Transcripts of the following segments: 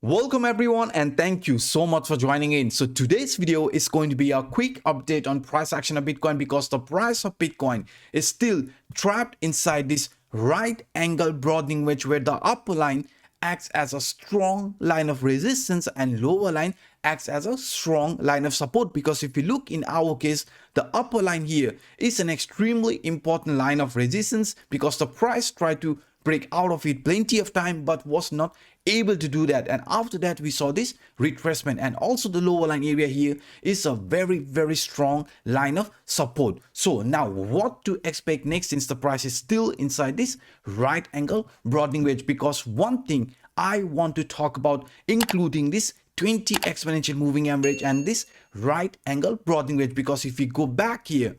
Welcome everyone and thank you so much for joining in. So today's video is going to be a quick update on price action of Bitcoin because the price of Bitcoin is still trapped inside this right angle broadening wedge where the upper line acts as a strong line of resistance and lower line acts as a strong line of support. Because if you look in our case, the upper line here is an extremely important line of resistance because the price tried to break out of it plenty of time but was not able to do that, and after that we saw this retracement. And also the lower line area here is a very strong line of support. So now what to expect next since the price is still inside this right angle broadening wedge? Because one thing I want to talk about, including this 20 exponential moving average and this right angle broadening wedge, because if we go back here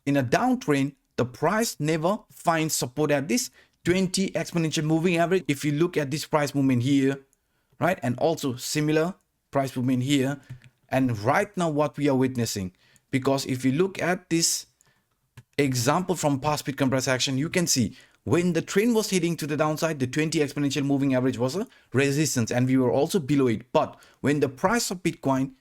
in a downtrend, the price never finds support at this 20 exponential moving average. If you look at this price movement here, right, and also similar price movement here, and right now what we are witnessing, because if you look at this example from past Bitcoin price action, you can see when the trend was heading to the downside, the 20 exponential moving average was a resistance and we were also below it. But when the price of Bitcoin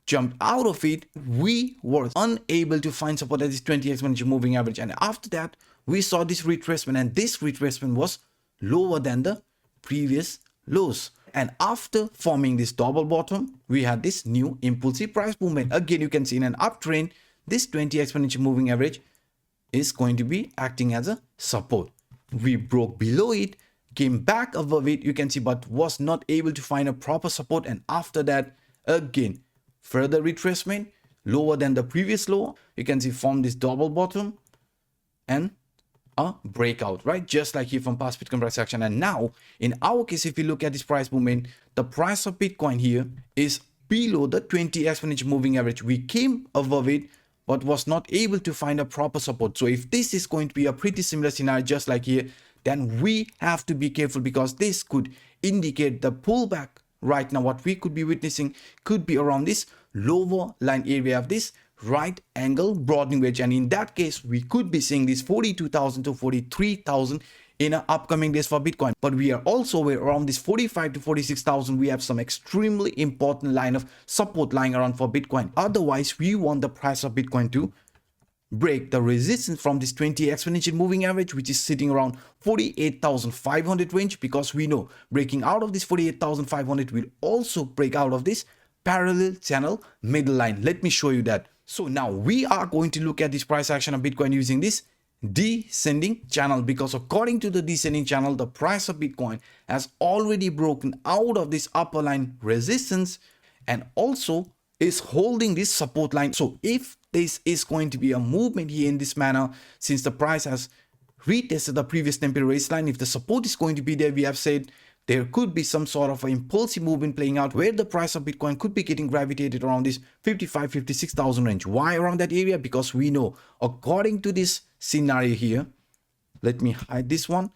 jumped out of it, we were unable to find support at this 20 exponential moving average, and after that we saw this retracement, and this retracement was lower than the previous lows. And after forming this double bottom, we had this new impulsive price movement. Again, you can see in an uptrend, this 20 exponential moving average is going to be acting as a support. We broke below it, came back above it, you can see, but was not able to find a proper support. And after that, again, further retracement, lower than the previous low. You can see form this double bottom and a breakout, right? Just like here from past Bitcoin price action. And now in our case, if you look at this price movement, the price of Bitcoin here is below the 20 exponential moving average. We came above it but was not able to find a proper support. So if this is going to be a pretty similar scenario just like here, then we have to be careful because this could indicate the pullback. Right now what we could be witnessing could be around this lower line area of this right angle broadening wedge, and in that case we could be seeing this 42,000 to 43,000 in upcoming days for Bitcoin. But we are also aware around this 45 to 46,000 we have some extremely important line of support lying around for Bitcoin. Otherwise we want the price of Bitcoin to break the resistance from this 20 exponential moving average, which is sitting around 48,500 range, because we know breaking out of this 48,500 will also break out of this parallel channel middle line. Let me show you that. So now we are going to look at this price action of Bitcoin using this descending channel, because according to the descending channel, the price of Bitcoin has already broken out of this upper line resistance and also is holding this support line. So if this is going to be a movement here in this manner, since the price has retested the previous temporary raise line, if the support is going to be there, we have said there could be some sort of an impulsive movement playing out where the price of Bitcoin could be getting gravitated around this 55, 56,000 range. Why around that area? Because we know according to this scenario here, let me hide this one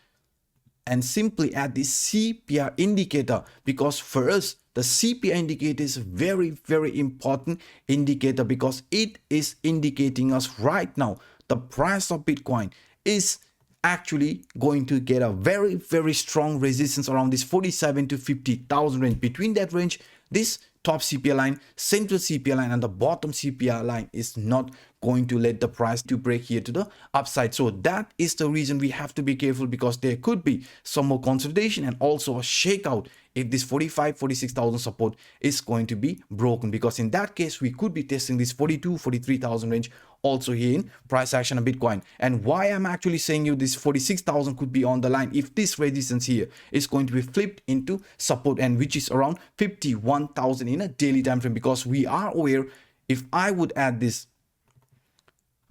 and simply add this CPR indicator, because for us the CPR indicator is very important indicator because it is indicating us right now the price of Bitcoin is actually going to get a very strong resistance around this 47 to 50,000 range. Between that range, this top CPR line, central CPR line and the bottom CPR line is not going to let the price to break here to the upside. So that is the reason we have to be careful, because there could be some more consolidation and also a shakeout if this 45, 46,000 support is going to be broken, because in that case we could be testing this 42, 43,000 range also here in price action of Bitcoin. And why I'm actually saying you this 46,000 could be on the line if this resistance here is going to be flipped into support, and which is around 51,000 in a daily time frame, because we are aware if I would add this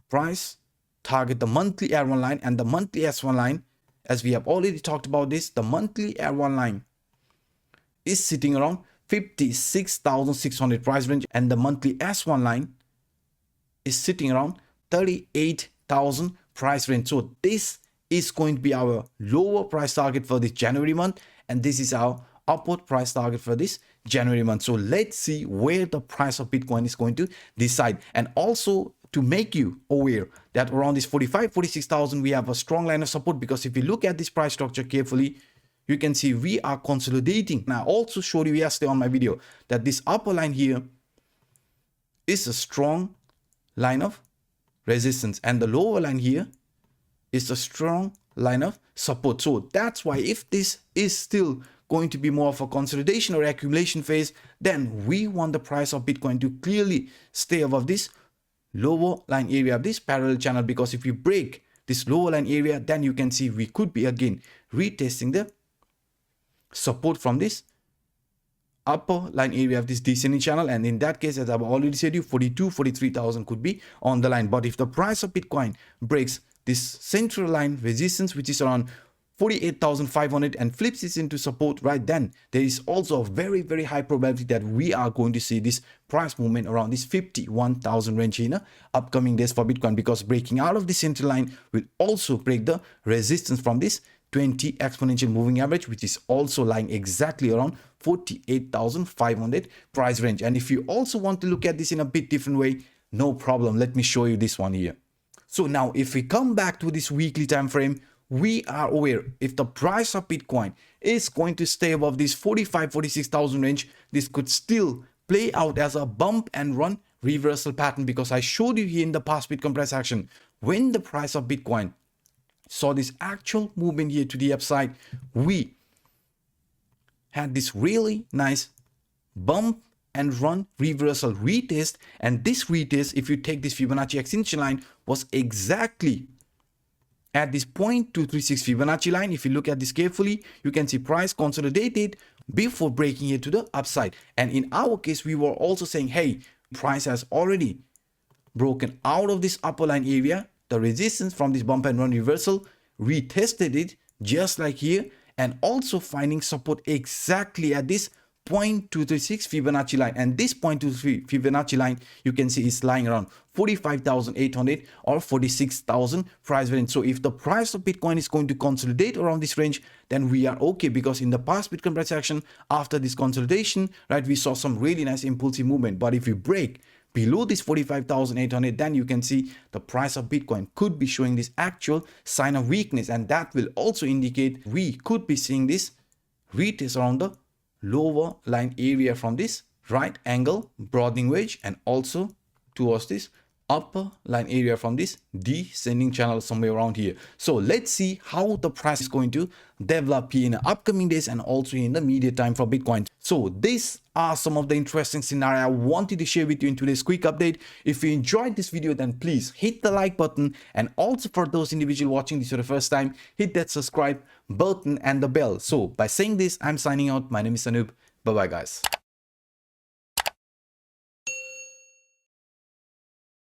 price target, the monthly R1 line and the monthly S1 line, as we have already talked about this, the monthly R1 line is sitting around 56,600 price range and the monthly S1 line is sitting around 38,000 price range. So this is going to be our lower price target for this January month, and this is our upward price target for this January month. So let's see where the price of Bitcoin is going to decide. And also to make you aware that around this 45, 46,000 we have a strong line of support, because if you look at this price structure carefully, you can see we are consolidating. Now, I also showed you yesterday on my video that this upper line here is a strong line of resistance, and the lower line here is a strong line of support. So that's why if this is still going to be more of a consolidation or accumulation phase, then we want the price of Bitcoin to clearly stay above this lower line area of this parallel channel, because if you break this lower line area, then you can see we could be again retesting the support from this upper line area of this descending channel, and in that case, as I've already said, you 43,000 could be on the line. But if the price of Bitcoin breaks this central line resistance, which is around 48,500, and flips this into support, right, then there is also a very, very high probability that we are going to see this price movement around this 51,000 range in upcoming days for Bitcoin, because breaking out of the central line will also break the resistance from this 20 exponential moving average, which is also lying exactly around 48,500 price range. And if you also want to look at this in a bit different way, no problem, let me show you this one here. So now if we come back to this weekly time frame, we are aware if the price of Bitcoin is going to stay above this 46,000 range, this could still play out as a bump and run reversal pattern, because I showed you here in the past Bitcoin price action, when the price of Bitcoin saw this actual movement here to the upside, we had this really nice bump and run reversal retest, and this retest, if you take this Fibonacci extension line, was exactly at this 0.236 Fibonacci line. If you look at this carefully, you can see price consolidated before breaking it to the upside. And in our case, we were also saying, hey, price has already broken out of this upper line area, the resistance from this bump and run reversal, retested it just like here, and also finding support exactly at this 0.236 Fibonacci line. And this 0.23 Fibonacci line, you can see is lying around 45,800 or 46,000 price range. So if the price of Bitcoin is going to consolidate around this range, then we are okay, because in the past Bitcoin price action, after this consolidation, right, we saw some really nice impulsive movement. But if we break below this 45,800, then you can see the price of Bitcoin could be showing this actual sign of weakness, and that will also indicate we could be seeing this retest around the lower line area from this right angle broadening wedge, and also towards this upper line area from this descending channel somewhere around here. So let's see how the price is going to develop here in the upcoming days and also in the immediate time for Bitcoin. So these are some of the interesting scenario I wanted to share with you in today's quick update. If you enjoyed this video, then please hit the like button, and also for those individuals watching this for the first time, hit that subscribe button and the bell. So by saying this, I'm signing out. My name is Anup. Bye bye guys.